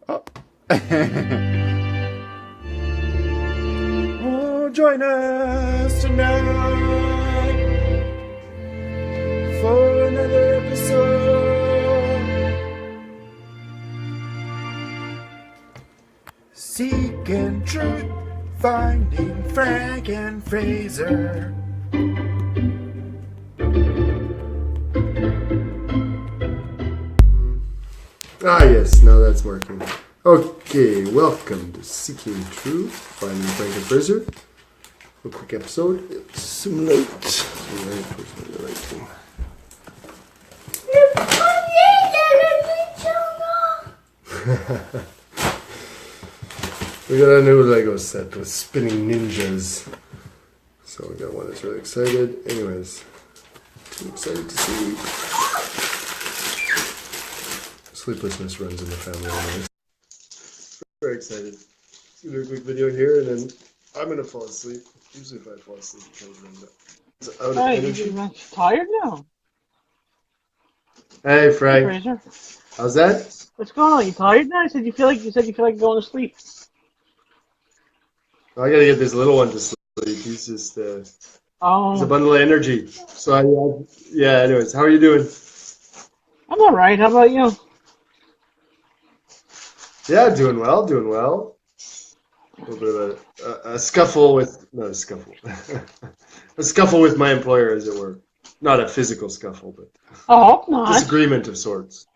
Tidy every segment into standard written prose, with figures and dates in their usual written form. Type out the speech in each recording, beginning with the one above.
Oh. Oh, join us tonight for another episode. Seeking truth, finding Frank and Fraser. Yes, now that's working. Okay, welcome to Seeking Truth, finding Frank and Fraser. A quick episode. It's late. We got a new Lego set with spinning ninjas. So we got one that's really excited. Anyways, too excited to sleep. Sleeplessness runs in the family. Anyways. Very excited. Let's do a quick video here and then I'm going to fall asleep. Usually if I fall asleep, it comes in. It's out of energy. You're tired now. Hey, Frank. Hey, Fraser. How's that? What's going on? You tired now? You said you feel like going to sleep. I got to get this little one to sleep. He's just he's a Oh, bundle of energy. So yeah. Anyways, how are you doing? I'm all right. How about you? Yeah, doing well. A little bit of a scuffle with not a scuffle, a scuffle with my employer, as it were. Not a physical scuffle, but I hope not. disagreement of sorts.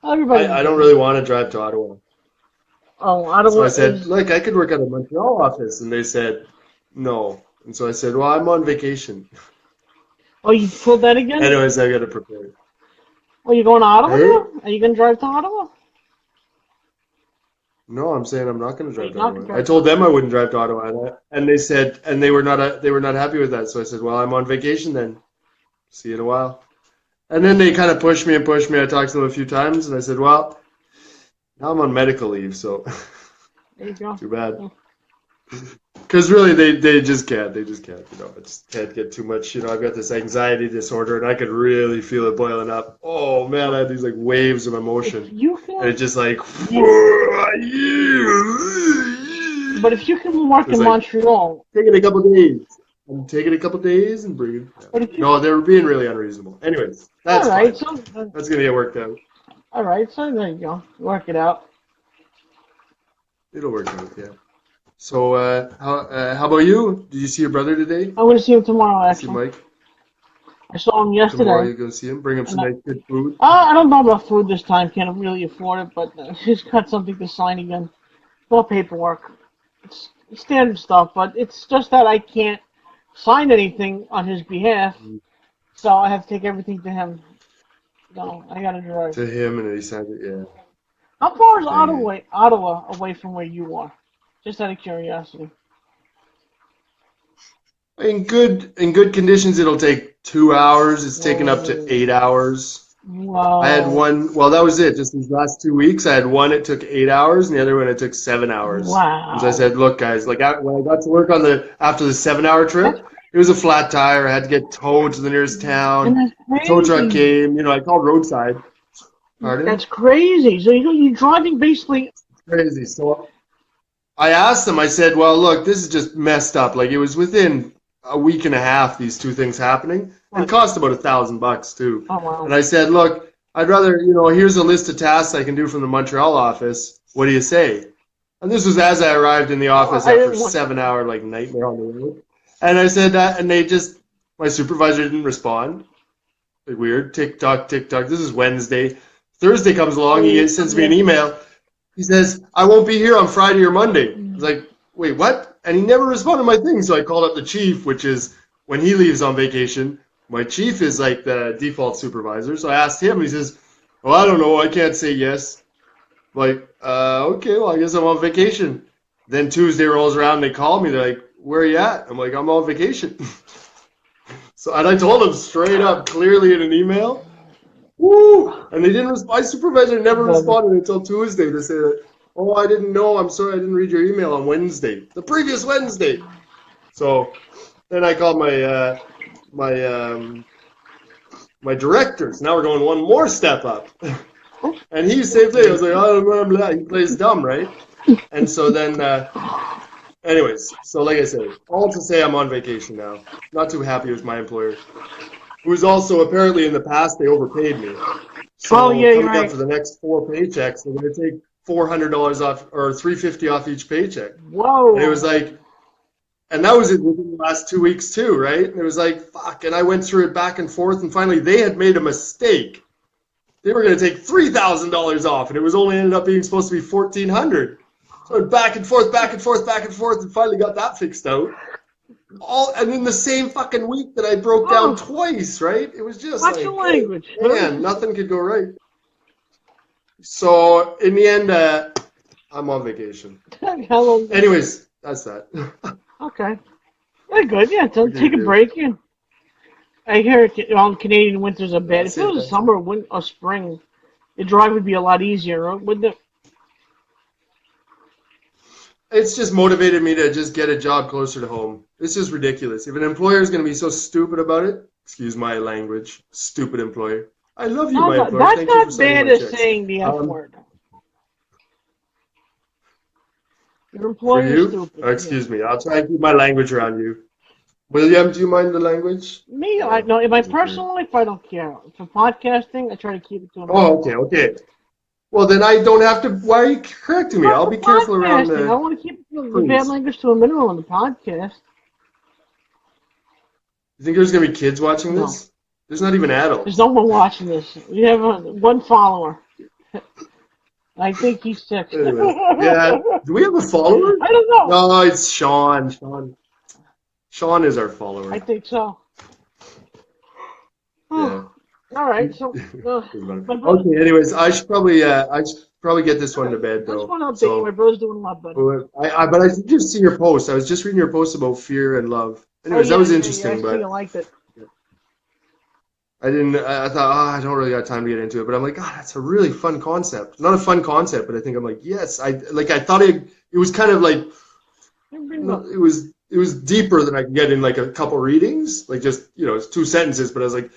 Everybody. I don't really want to drive to Ottawa. Oh, Ottawa. So I said, look, I could work at a Montreal office. And they said, no. And so I said, well, I'm on vacation. Oh, you pulled that again? Anyways, I got to prepare. Oh, you going to Ottawa Hey? now? Are you going to drive to Ottawa? No, I'm saying I'm not going to drive to You're not Ottawa. gonna I told them I wouldn't drive to Ottawa. And they said, and they were not happy with that. So I said, well, I'm on vacation then. See you in a while. And then they kind of pushed me. I talked to them a few times. And I said, well, now I'm on medical leave. So There you go. too bad. Because really, they just can't. I just can't get too much. I've got this anxiety disorder, and I could really feel it boiling up. Oh man, I had these like waves of emotion, You feel. and it just like. But if you can work in like, Montreal. Taking a couple days. I'm taking a couple days and bringing. No, they were being really unreasonable. Anyways, that's all right. fine. So. That's gonna get worked out. All right. So there you go. Work it out. It'll work out, yeah. So, how about you? Did you see your brother today? I'm going to see him tomorrow, See actually. Mike? I saw him yesterday. Tomorrow you go see him? Bring him some nice good food? I don't know about food this time. Can't really afford it, but he's got something to sign again. More paperwork. It's standard stuff, but it's just that I can't sign anything on his behalf, so I have to take everything to him. So I gotta drive. To him, and he signed it, yeah. How far is Ottawa away from where you are? Just out of curiosity. In good conditions, it'll take 2 hours. It's taken up to 8 hours. Wow. I had one. Well, that was it. Just these last 2 weeks, I had one. It took 8 hours, and the other one it took 7 hours. Wow. And so I said, "Look, guys, like when I got to work after the 7 hour trip, it was a flat tire. I had to get towed to the nearest town. And that's crazy. Tow truck came. I called roadside. Pardon? That's crazy. So you're driving basically. Crazy. So I asked them. I said, "Well, look, this is just messed up. Like it was within a week and a half, these two things happening, and it cost about $1,000 too." Oh wow. And I said, "Look, I'd rather, here's a list of tasks I can do from the Montreal office. What do you say?" And this was as I arrived in the office after a 7 hour like nightmare on the road. And I said that, and my supervisor didn't respond. Like weird. Tick tock, tick tock. This is Wednesday. Thursday comes along. He sends me an email. He says, "I won't be here on Friday or Monday." I was like, "Wait, what?" And he never responded to my thing. So I called up the chief, which is when he leaves on vacation. My chief is like the default supervisor. So I asked him. He says, "Well, I don't know. I can't say yes." I'm like, okay, well, I guess I'm on vacation. Then Tuesday rolls around. They call me. They're like, "Where are you at?" I'm like, "I'm on vacation." And I told them straight up, clearly in an email. Woo! And they didn't respond. My supervisor never responded until Tuesday to say that, "Oh, I didn't know. I'm sorry, I didn't read your email on Wednesday, the previous Wednesday." So then I called my directors. Now we're going one more step up. And he same thing. I was like, oh, blah, blah. He plays dumb, right? And so then, anyways, so like I said, all to say I'm on vacation now. Not too happy with my employer, who is also apparently in the past they overpaid me. So Oh, yeah, you're coming up right. for the next 4 paychecks, they're going to take $400 off or $350 off each paycheck. Whoa. And it was like, and that was within the last 2 weeks too, right? And it was like, fuck. And I went through it back and forth, and finally they had made a mistake. They were going to take $3,000 off, and it was only ended up being supposed to be $1,400. So I went back and forth, back and forth, back and forth, and finally got that fixed out. And in the same fucking week that I broke down twice, right? It was just Watch like, the language. man, nothing could go right. So in the end, I'm on vacation. Hello. Anyways, that's that. Okay. Very good. Yeah, so What do take you a do? break. Yeah. I hear Canadian winters are bad. If That's it it, was that's summer or spring, the drive would be a lot easier, wouldn't it? It's just motivated me to just get a job closer to home. It's just ridiculous. If an employer is going to be so stupid about it, excuse my language, stupid employer. I love you, No, my no, employer. that's Thank you for not signing bad my as checks. saying the F word. Your For employer is you? stupid. Oh, excuse me. I'll try and keep my language around you. William, do you mind the language? Yeah. Me, I know. In my Doesn't care. personal life, I don't care. For podcasting, I try to keep it to a minimum. Oh, okay. Well, then I don't have to. Why are you correcting me? Not I'll for be careful around podcasting. I the. want to keep the bad Please. language to a minimum on the podcast. You think there's going to be kids watching No. this? There's not even adults. There's no one watching this. We have one follower. I think he's 6. Anyway, yeah. Do we have a follower? I don't know. No, it's Sean. Sean is our follower. I think so. Yeah. All right. So, Okay. Anyways, I should probably get this one to bed I though. just want to update So, you. My brother's doing a lot better. but I did just see your post. I was just reading your post about fear and love. Anyways, Oh, that was yeah, interesting, I see but you liked it. I didn't. I thought, I don't really got time to get into it. But I'm like, God, that's a really fun concept. Not a fun concept, but I think I'm like, yes. I thought it was kind of like it was deeper than I could get in like a couple readings. Like just it's 2 sentences, but I was like,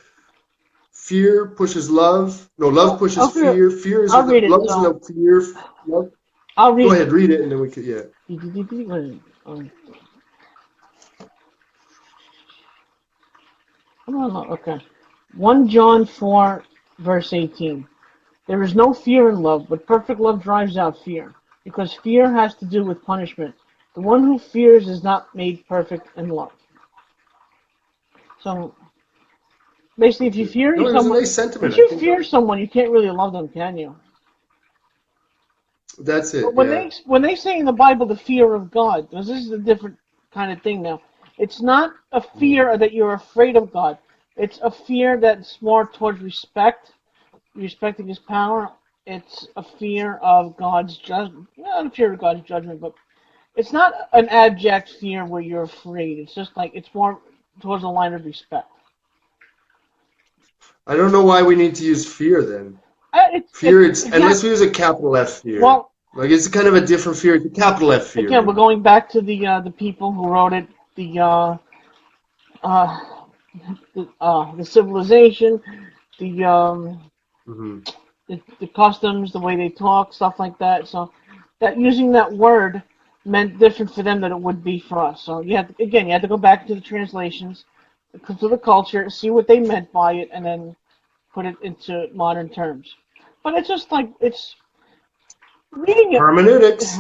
fear pushes love. No, love pushes fear. Fear is love without fear. Love. I'll read Go it. ahead, read it, and then we could Okay. 1 John 4, verse 18. There is no fear in love, but perfect love drives out fear, because fear has to do with punishment. The one who fears is not made perfect in love. So, basically, if you fear No, it was someone, a nice sentiment. if you fear someone, you can't really love them, can you? That's it. But when Yeah. when they say in the Bible the fear of God, because this is a different kind of thing now. It's not a fear that you're afraid of God. It's a fear that's more towards respecting His power. It's a fear of God's judgment. Not a fear of God's judgment, but it's not an abject fear where you're afraid. It's just like it's more towards a line of respect. I don't know why we need to use fear then. Fear, unless we use a capital F fear. Well, like it's kind of a different fear. It's a capital F fear. Again, we're going back to the people who wrote it. The civilization, the customs, the way they talk, stuff like that. So that using that word meant different for them than it would be for us. So you have to go back to the translations, to the culture, see what they meant by it, and then put it into modern terms. But it's just like it's reading it. Hermeneutics.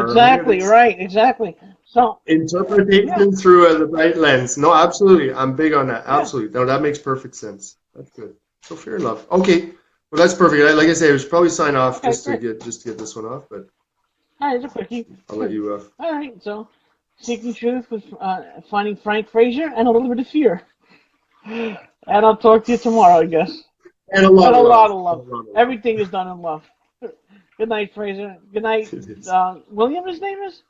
Exactly right, exactly. So interpretation through the right lens. No, absolutely, I'm big on that. Absolutely, no, that makes perfect sense. That's good. So fear and love. Okay, well that's perfect. Like I say, we should probably sign off just to get this one off. But all right, it's a quickie. I'll let you off. All right, so seeking truth with finding Frank Fraser and a little bit of fear. And I'll talk to you tomorrow, I guess. And a lot of love. Everything is done in love. Good night, Fraser. Good night, William. His name is.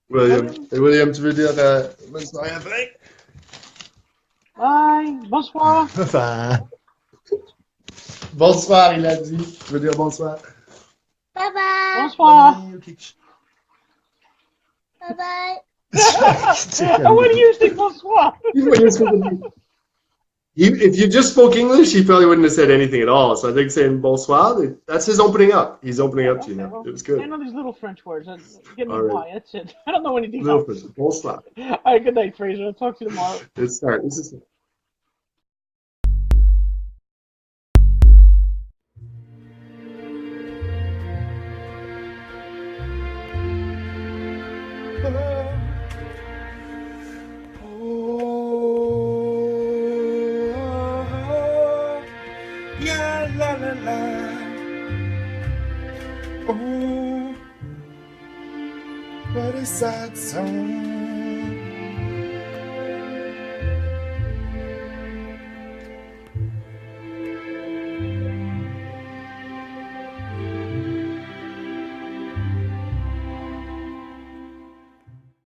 William. Et William, tu veux dire bonne soirée à Frank? Bye. Bonsoir. Bonsoir, il a dit. Tu veux dire bonsoir? Bye bye. Bonsoir. Bye bye. What do you say, bonsoir? If you just spoke English, he probably wouldn't have said anything at all. So I think saying bonsoir, that's his opening up. He's opening up to you Okay, now. well, It was I good. know these little French words. That get me All right. by. That's it. I don't know anything Little else. person. Bonsoir. All right, good night, Fraser. I'll talk to you tomorrow. Let's start. This is Oh, yeah, la la la. Oh, what a sad song.